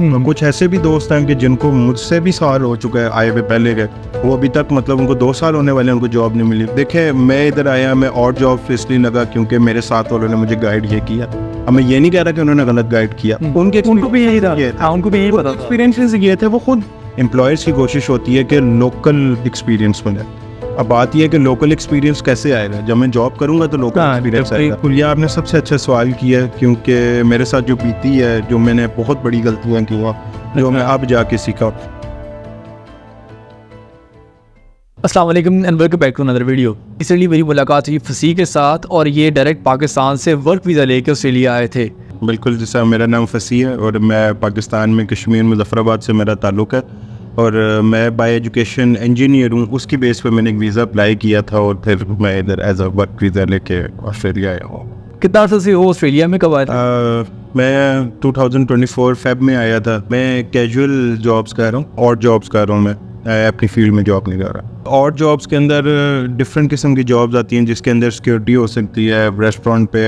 तो कुछ ऐसे भी दोस्त हैं कि जिनको मुझसे भी साल हो चुका है आए हुए पहले के, वो अभी तक मतलब उनको 2 साल होने वाले हैं, उनको जॉब नहीं मिली। देखे, मैं इधर आया, मैं और जॉब इसलिए लगा क्योंकि मेरे साथ वालों ने मुझे गाइड ये किया। अब मैं ये नहीं कह रहा कि उन्होंने गलत गाइड किया, उनको भी यही था, उनको भी यही पता था, एक्सपीरियंस ये थे। वो खुद एम्प्लॉयर्स की कोशिश होती है कि लोकल एक्सपीरियंस मिले। अब बात यह है कि लोकल एक्सपीरियंस कैसे आएगा, जब मैं जॉब करूंगा तो लोकल एक्सपीरियंस आएगा। ये आपने सबसे अच्छा सवाल किया, क्योंकि मेरे साथ जो बीती है, जो मैंने बहुत बड़ी गलतियां की हुआ, जो मैं अब जाके सीखा। अस्सलाम वालेकुम and welcome back to another video. इसलिए मेरी मुलाकात हुई फसीह के साथ और ये डायरेक्ट पाकिस्तान से वर्क वीज़ा लेकर ऑस्ट्रेलिया आए थे। बिल्कुल, जैसा मेरा नाम फसीह है और मैं पाकिस्तान में कश्मीर मुजफ्फराबाद से मेरा ताल्लुक़ है और मैं बाय एजुकेशन इंजीनियर हूँ। उसकी बेस पे मैंने एक वीज़ा अप्लाई किया था और फिर मैं इधर एज अ वर्क वीज़ा लेके ऑस्ट्रेलिया आया हूँ। कितना अर्सा से हो ऑस्ट्रेलिया में, कब आया था? मैं 2024 फेब में आया था। मैं कैजुअल जॉब्स कर रहा हूँ और जॉब्स कर रहा हूँ। मैं अपनी फील्ड में जॉब नहीं कर रहा। और जॉब्स के अंदर डिफरेंट किस्म की जॉब्स आती हैं, जिसके अंदर सिक्योरिटी हो सकती है। रेस्टोरेंट पे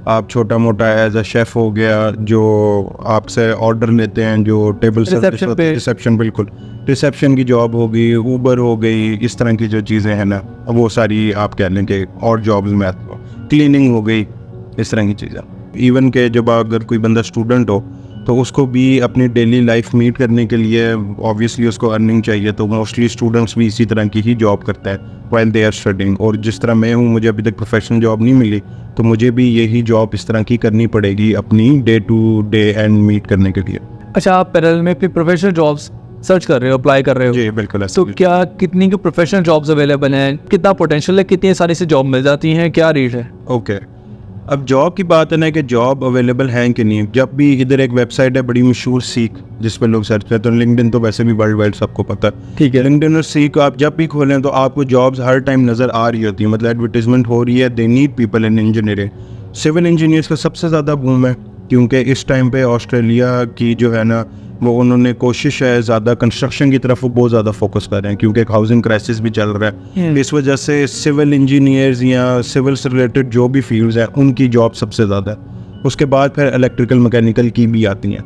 आप छोटा मोटा एज अ शेफ़ हो गया, जो आपसे ऑर्डर लेते हैं, जो टेबल रिसेप्शन, बिल्कुल रिसेप्शन की जॉब होगी, ऊबर हो गई, इस तरह की जो चीज़ें हैं ना, वो सारी आप कह लें कि और जॉब्स में आती हो। क्लीनिंग हो गई, इस तरह की चीज़ें। इवन के जब अगर कोई बंदा स्टूडेंट हो तो उसको भी अपनी डेली लाइफ मीट करने के लिए ऑब्वियसली उसको अर्निंग चाहिए, तो मोस्टली स्टूडेंट्स भी इसी तरह की ही जॉब करते हैं व्हाइल दे आर स्टडिंग। और जिस तरह मैं हूँ, मुझे अभी तक प्रोफेशनल जॉब नहीं मिली, तो मुझे भी यही जॉब इस तरह की करनी पड़ेगी अपनी day to day and meet करने के लिए। अच्छा, आप पैरेलल में अपनी प्रोफेशनल जॉब्स सर्च कर रहे हो, अप्लाई कर रहे हो? जी बिल्कुल। तो क्या कितनी की प्रोफेशनल जॉब्स अवेलेबल हैं, कितना पोटेंशियल है, कितनी सारी से जॉब मिल जाती हैं, क्या रेट है? ओके, अब जॉब की बात है ना कि जॉब अवेलेबल हैं कि नहीं। जब भी इधर एक वेबसाइट है बड़ी मशहूर सीक, जिस पर लोग सर्च करते हैं, लिंक्डइन तो वैसे भी वर्ल्ड वाइड सबको पता है, ठीक है। लिंक्डइन और सीक आप जब भी खोलें तो आपको जॉब्स हर टाइम नज़र आ रही होती है, मतलब एडवर्टीजमेंट हो रही है। They need people in engineering. Civil engineers का सबसे ज़्यादा बूम है, क्योंकि इस टाइम पे ऑस्ट्रेलिया की जो है ना, वो उन्होंने कोशिश है ज़्यादा कंस्ट्रक्शन की तरफ वो बहुत ज़्यादा फोकस कर रहे हैं, क्योंकि एक हाउसिंग क्राइसिस भी चल रहा है। इस वजह से सिविल इंजीनियर्स या सिविल से रिलेटेड जो भी फील्ड्स हैं, उनकी जॉब सबसे ज़्यादा है। उसके बाद फिर इलेक्ट्रिकल मैकेनिकल की भी आती हैं,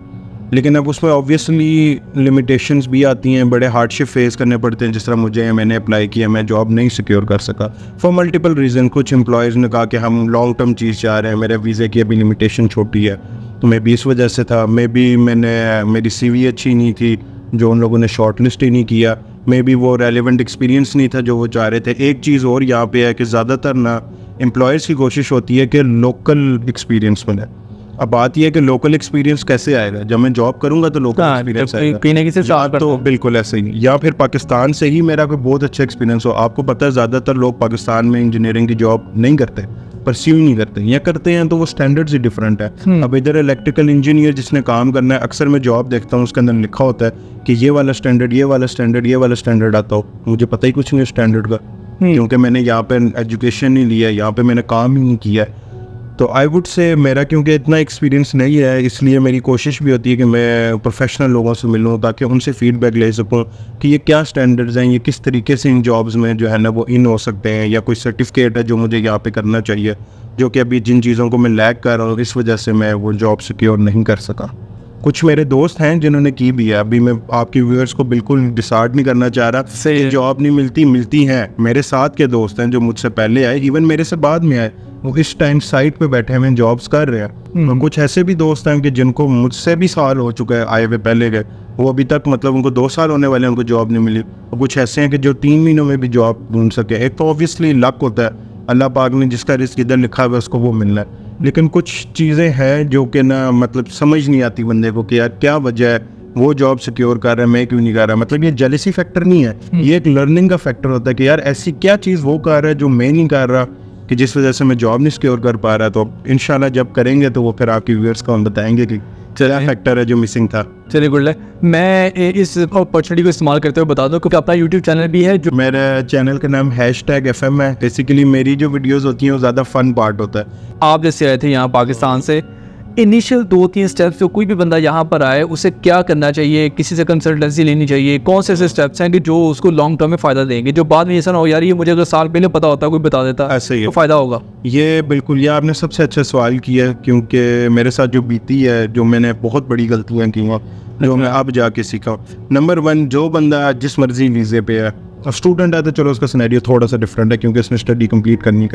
लेकिन अब उसमें ऑब्वियसली लिमिटेशंस भी आती हैं, बड़े हार्डशिप फेस करने पड़ते हैं। जिस तरह मुझे, मैंने अप्लाई किया, मैं जॉब नहीं सिक्योर कर सका फॉर मल्टीपल रीज़न। कुछ एम्प्लॉयज़ ने कहा कि हम लॉन्ग टर्म चीज़ चाह रहे हैं, मेरे वीज़े की अभी लिमिटेशन छोटी है, तो मैं भी इस वजह से था। मेरी CV अच्छी नहीं थी, जो उन लोगों ने शॉर्ट लिस्ट ही नहीं किया। वो रेलिवेंट एक्सपीरियंस नहीं था जो वो चाह रहे थे। एक चीज़ और यहाँ पे है कि ज़्यादातर ना एम्प्लॉयर्स की कोशिश होती है कि लोकल एक्सपीरियंस मिले। अब बात यह है कि लोकल एक्सपीरियंस कैसे आएगा, जब मैं जॉब करूंगा तो लोकल एक्सपीरियंस आएगा, कहीं ना कहीं से तो बिल्कुल ऐसे ही नहीं। या फिर पाकिस्तान से ही मेरा कोई बहुत अच्छा एक्सपीरियंस हो। आपको पता है ज़्यादातर लोग पाकिस्तान में इंजीनियरिंग की जॉब नहीं करते, परस्यू नहीं करते, या करते हैं तो वो स्टैंडर्ड्स ही डिफरेंट है। अब इधर इलेक्ट्रिकल इंजीनियर जिसने काम करना है, अक्सर मैं जॉब देखता हूँ, उसके अंदर लिखा होता है कि ये वाला स्टैंडर्ड, ये वाला स्टैंडर्ड, ये वाला स्टैंडर्ड आता हो। मुझे पता ही कुछ नहीं है स्टैंडर्ड का, क्योंकि मैंने यहाँ पे एजुकेशन नहीं लिया, यहाँ पे मैंने काम ही नहीं किया है। तो आई वुड से मेरा क्योंकि इतना एक्सपीरियंस नहीं है, इसलिए मेरी कोशिश भी होती है कि मैं प्रोफेशनल लोगों से मिलूं, ताकि उनसे फीडबैक ले सकूं कि ये क्या स्टैंडर्ड्स हैं, ये किस तरीके से इन जॉब्स में जो है ना वो इन हो सकते हैं, या कोई सर्टिफिकेट है जो मुझे यहाँ पे करना चाहिए, जो कि अभी जिन चीज़ों को मैं लैक कर रहा हूँ, इस वजह से मैं वो जॉब सिक्योर नहीं कर सका। कुछ मेरे दोस्त हैं जिन्होंने की भी है। अभी मैं आपके व्यूअर्स को बिल्कुल डिसार्ड नहीं करना चाह रहा, जॉब नहीं मिलती हैं। मेरे साथ के दोस्त हैं जो मुझसे पहले आए, इवन मेरे से बाद में आए, वो इस टाइम साइट पे बैठे हुए जॉब्स कर रहे हैं। और कुछ ऐसे भी दोस्त हैं कि जिनको मुझसे भी साल हो चुका है आए हुए पहले के, वो अभी तक मतलब उनको 2 साल होने वाले हैं, उनको जॉब नहीं मिली। और कुछ ऐसे हैं कि जो 3 महीनों में भी जॉब ढूंढ सके। एक तो ऑब्वियसली लक होता है, अल्लाह पाक ने जिसका रिस्क इधर लिखा हुआ है उसको वो मिलना है। लेकिन कुछ चीज़ें हैं जो कि ना मतलब समझ नहीं आती बंदे को कि यार क्या वजह है, वो जॉब सिक्योर कर रहा है, मैं क्यों नहीं कर रहा। मतलब ये जेलसी फैक्टर नहीं है, ये एक लर्निंग का फैक्टर होता है कि यार ऐसी क्या चीज़ वो कर रहा है जो मैं नहीं कर रहा, कि जिस वजह से मैं जॉब नहीं सिक्योर कर पा रहा। तो इंशाल्लाह जब करेंगे तो वो फिर आपके व्यूअर्स को हम बताएंगे कि क्या फैक्टर है जो मिसिंग था। चलिए गुड लक। मैं इस अपॉर्चुनिटी को इस्तेमाल करते हुए बता दूं कि अपना यूट्यूब चैनल भी है, जो मेरे चैनल का नाम #FM है। बेसिकली मेरी जो वीडियोस होती हैं वो ज़्यादा फन पार्ट होता है। आप जैसे आए थे यहाँ पाकिस्तान से, इनिशियल 2-3 स्टेप्स जो कोई भी बंदा यहाँ पर आए उसे क्या करना चाहिए, किसी से कंसल्टेंसी लेनी चाहिए, कौन से ऐसे स्टेप्स हैं कि जो उसको लॉन्ग टर्म में फ़ायदा देंगे, जो बाद में ऐसा ना हो यार ये मुझे अगर साल पहले पता होता कोई बता देता ऐसे ही है। तो फ़ायदा होगा। ये बिल्कुल, ये आपने सबसे अच्छा सवाल किया, क्योंकि मेरे साथ जो बीती है, जो मैंने बहुत बड़ी गलतियाँ की हैं, जो मैं अब जाके सीखा हूँ। नंबर 1, जो बंदा जिस मर्जी वीज़े पे है, स्टूडेंट है तो चलो उसका सिनेरियो थोड़ा सा डिफरेंट है क्योंकि उसने स्टडी कंप्लीट करनी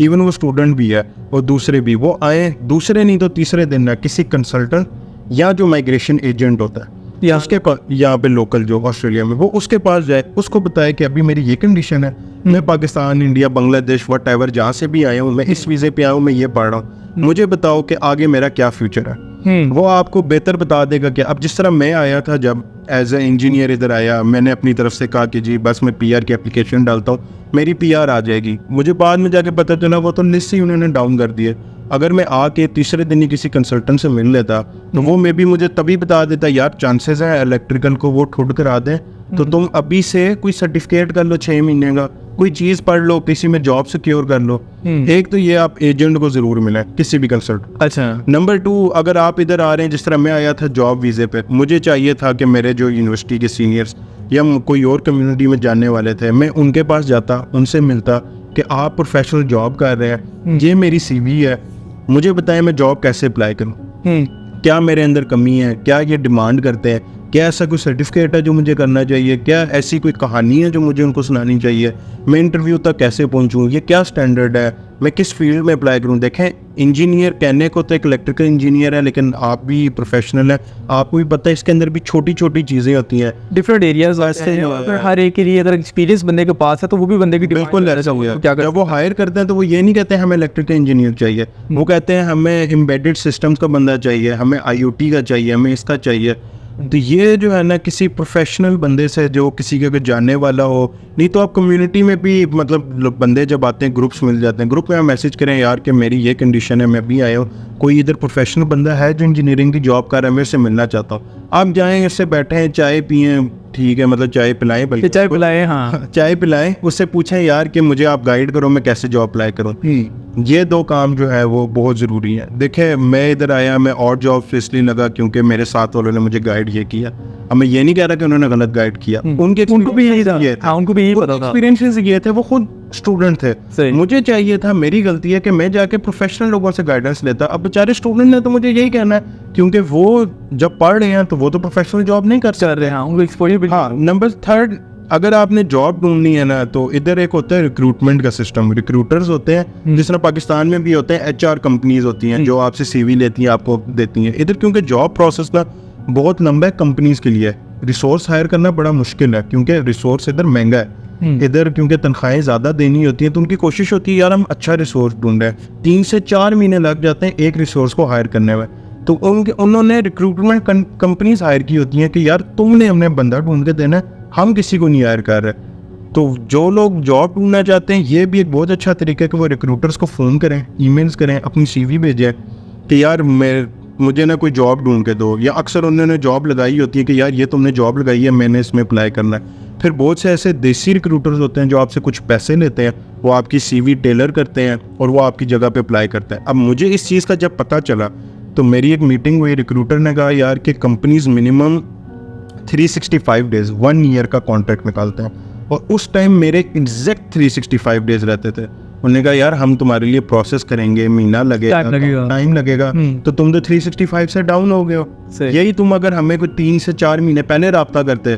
इवन वो स्टूडेंट भी है और दूसरे भी, वो आए दूसरे नहीं तो तीसरे दिन है किसी कंसल्टेंट या जो माइग्रेशन एजेंट होता है उसके पास, यहाँ पे लोकल जो ऑस्ट्रेलिया में, वो उसके पास जाए, उसको बताए कि अभी मेरी ये कंडीशन है, मैं Pakistan, India, Bangladesh, what ever जहाँ से भी आया हूँ, मैं इस वीज़े पे आया हूँ, मैं ये पढ़ रहा हूँ, मुझे बताओ कि आगे मेरा क्या फ्यूचर है। वो आपको बेहतर बता देगा कि अब जिस तरह मैं आया था, जब एज ए इंजीनियर इधर आया, मैंने अपनी तरफ से कहा कि जी बस मैं पीआर की एप्लीकेशन डालता हूँ, मेरी पीआर आ जाएगी। मुझे बाद में जाके पता चला वो तो लिस्ट ही उन्होंने डाउन कर दिए। अगर मैं आके तीसरे दिन ही किसी कंसल्टेंट से मिल लेता तो वो मे भी मुझे तभी बता देता यार चांसेस हैं इलेक्ट्रिकल को वो ठुड करा दें, तो तुम अभी से कोई सर्टिफिकेट कर लो 6 महीने का, कोई चीज़ पढ़ लो, किसी में जॉब सिक्योर कर लो। एक तो ये आप एजेंट को ज़रूर मिले, किसी भी कंसल्टेंट। अच्छा। नंबर 2, अगर आप इधर आ रहे हैं, जिस तरह मैं आया था जॉब वीज़े पे, मुझे चाहिए था कि मेरे जो यूनिवर्सिटी के सीनियर्स या कोई और कम्युनिटी में जानने वाले थे, मैं उनके पास जाता, उनसे मिलता कि आप प्रोफेशनल जॉब कर रहे हैं, ये मेरी CV है, मुझे बताएं मैं जॉब कैसे अप्लाई करूं, क्या मेरे अंदर कमी है, क्या ये डिमांड करते हैं, क्या ऐसा कोई सर्टिफिकेट है जो मुझे करना चाहिए, क्या ऐसी कोई कहानी है जो मुझे उनको सुनानी चाहिए, मैं इंटरव्यू तक कैसे पहुंचूं, ये क्या स्टैंडर्ड है, मैं किस फील्ड में अप्लाई करूं। देखें, इंजीनियर कहने को तो एक इलेक्ट्रिकल इंजीनियर है, लेकिन आप भी प्रोफेशनल है, आपको भी पता है इसके अंदर भी छोटी छोटी चीज़ें होती हैं, डिफरेंट एरियाज अगर हर एक के लिए अगर एक्सपीरियंस बंदे के पास है तो वो भी बंदे की बिल्कुल ऐसा हुआ है। क्या जब वो हायर करते हैं तो वो ये नहीं कहते हैं हमें इलेक्ट्रिकल इंजीनियर चाहिए, वो कहते हैं हमें एम्बेडेड सिस्टम्स का बंदा चाहिए, हमें IoT का चाहिए, हमें इसका चाहिए। तो ये जो है ना, किसी प्रोफेशनल बंदे से जो किसी के जानने वाला हो, नहीं तो आप कम्युनिटी में भी, मतलब बंदे जब आते हैं ग्रुप्स मिल जाते हैं, ग्रुप में आप मैसेज करें यार कि मेरी ये कंडीशन है, मैं भी आया हूँ, कोई इधर प्रोफेशनल बंदा है जो इंजीनियरिंग की जॉब कर रहा है, मैं इससे मिलना चाहता हूँ। आप जाएँ, इससे बैठें, चाय पिएँ, ठीक है, मतलब चाय पिलाएं, बल्कि चाय पिलाएं, हाँ चाय पिलाएं, उससे पूछें यार कि मुझे आप गाइड करो, मैं कैसे जॉब अप्लाई करूँ। ये 2 काम जो है वो बहुत ज़रूरी है। देखें, मैं इधर आया, मैं और जॉब इसलिए लगा क्योंकि मेरे साथ वालों ने मुझे गाइड ये किया। अब मैं ये नहीं कह रहा कि उन्होंने गलत गाइड किया, उनको भी यही था, हाँ, उनको भी यही पता था, एक्सपीरियंसेस ये थे, वो खुद स्टूडेंट थे। मुझे चाहिए था, मेरी गलती है कि मैं जाके प्रोफेशनल लोगों से गाइडेंस लेता। अब बेचारे स्टूडेंट ने तो मुझे यही कहना है, क्योंकि वो जब पढ़ रहे हैं तो वो तो प्रोफेशनल जॉब नहीं कर रहे हैं, उनको एक्सपोजर। हाँ, नंबर 3, अगर आपने जॉब ढूंढनी है ना, तो इधर एक होता है रिक्रूटमेंट का सिस्टम, रिक्रूटर्स होते हैं, जिस तरह पाकिस्तान में भी होते हैं HR कंपनीज होती हैं जो आपसे CV लेती हैं, आपको देती हैं। इधर क्योंकि जॉब प्रोसेस ना बहुत लंबा है कंपनीज के लिए, रिसोर्स हायर करना बड़ा मुश्किल है क्योंकि रिसोर्स इधर महंगा है। इधर क्योंकि तनख्वाहें ज़्यादा देनी होती हैं, तो उनकी कोशिश होती है यार हम अच्छा रिसोर्स ढूंढें। 3 से 4 महीने लग जाते हैं एक रिसोर्स को हायर करने में। तो उन्होंने रिक्रूटमेंट कंपनीज हायर की होती हैं कि यार तुमने हमने बंदा ढूंढ के देना है, हम किसी को नहीं हायर कर रहे। तो जो लोग जॉब ढूंढना चाहते हैं, ये भी एक बहुत अच्छा तरीका है कि वो रिक्रूटर्स को फ़ोन करें, ईमेल्स करें, अपनी CV भेजें कि यार मुझे ना कोई जॉब ढूंढ के दो। या अक्सर उन्होंने जॉब लगाई होती है कि यार ये तुमने जॉब लगाई है, मैंने इसमें अप्लाई करना है। फिर बहुत से ऐसे देसी रिक्रूटर्स होते हैं जो आपसे कुछ पैसे लेते हैं, वो आपकी CV टेलर करते हैं और वो आपकी जगह पे अप्लाई करते हैं। अब मुझे इस चीज़ का जब पता चला तो मेरी एक मीटिंग हुई, रिक्रूटर ने कहा यार कि कंपनीज मिनिमम 365 डेज 1 ईयर का कॉन्ट्रैक्ट निकालते हैं, और उस टाइम मेरे एग्जैक्ट 365 डेज रहते थे। उन्होंने कहा यार हम तुम्हारे लिए प्रोसेस करेंगे, महीना लगेगा, टाइम लगेगा, तो तुम तो 365 से डाउन हो गए हो। यही तुम अगर हमें कोई 3 से 4 महीने पहले रब्ता करते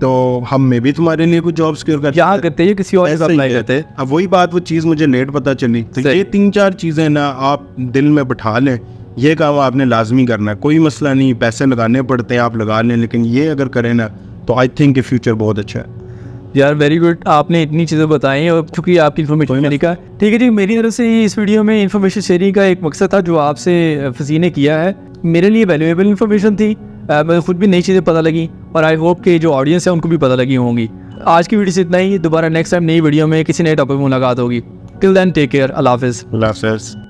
तो हम में भी तुम्हारे लिए कुछ जॉब सिक्योर करते हैं, किसी और अप्लाई करते। अब वही बात, वो चीज़ मुझे लेट पता चली। तो ये 3-4 चीज़ें ना आप दिल में बैठा लें, ये काम आपने लाजमी करना है। कोई मसला नहीं, पैसे लगाने पड़ते हैं, आप लगा लें, लेकिन ये अगर करें ना तो आई थिंक ये फ्यूचर बहुत अच्छा है। यार वेरी गुड, आपने इतनी चीज़ें बताई और चूँकि आपकी इन्फॉर्मेशन देने का, ठीक है जी। मेरी तरफ से इस वीडियो में इन्फॉर्मेशन शेयरिंग का एक मकसद था जो आपसे फसी ने किया है, मेरे लिए वैल्यूएबल इन्फॉर्मेशन थी। मुझे खुद भी नई चीज़ें पता लगी और आई होप कि जो ऑडियंस है उनको भी पता लगी होंगी। आज की वीडियो से इतना ही, दोबारा नेक्स्ट टाइम नई वीडियो में किसी नए टॉपिक में मुलाकात होगी। टिल देन टेक केयर, अल्लाह हाफिज़।